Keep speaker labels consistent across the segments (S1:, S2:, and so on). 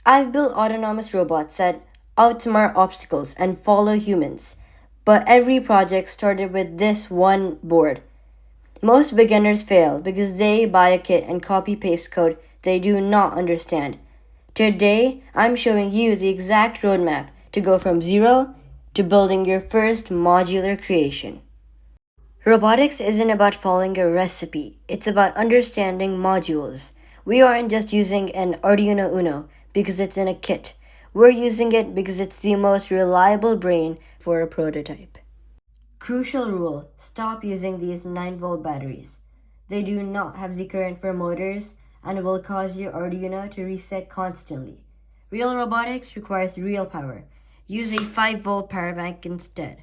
S1: I've built autonomous robots that outsmart obstacles and follow humans, but every project started with this one board. Most beginners fail because they buy a kit and copy paste code they do not understand. Today, I'm showing you the exact roadmap to go from zero to building your first modular creation. Robotics isn't about following a recipe, it's about understanding modules. We aren't just using an Arduino Uno because it's in a kit. We're using it because it's the most reliable brain for a prototype. Crucial rule: stop using these 9-volt batteries. They do not have the current for motors and will cause your Arduino to reset constantly. Real robotics requires real power. Use a 5-volt power bank instead.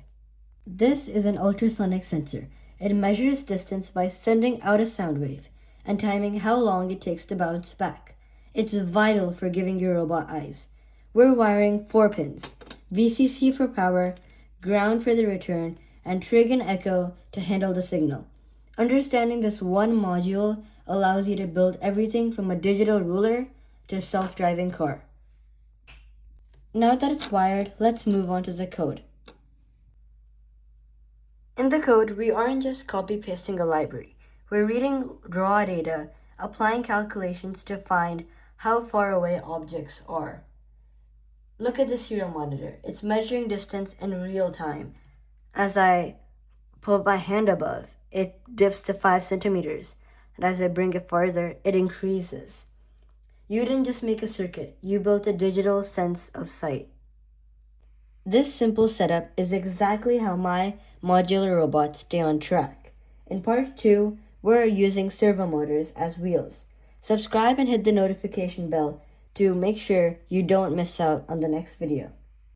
S1: This is an ultrasonic sensor. It measures distance by sending out a sound wave and timing how long it takes to bounce back. It's vital for giving your robot eyes. We're wiring 4 pins: VCC for power, ground for the return, and trig and echo to handle the signal. Understanding this one module allows you to build everything from a digital ruler to a self-driving car. Now that it's wired, let's move on to the code. In the code, we aren't just copy-pasting a library. We're reading raw data, applying calculations to find how far away objects are. Look at the serial monitor. It's measuring distance in real time. As I put my hand above, it dips to 5 centimeters, and as I bring it farther, it increases. You didn't just make a circuit, you built a digital sense of sight. This simple setup is exactly how my modular robots stay on track. In part 2, we're using servo motors as wheels. Subscribe and hit the notification bell to make sure you don't miss out on the next video.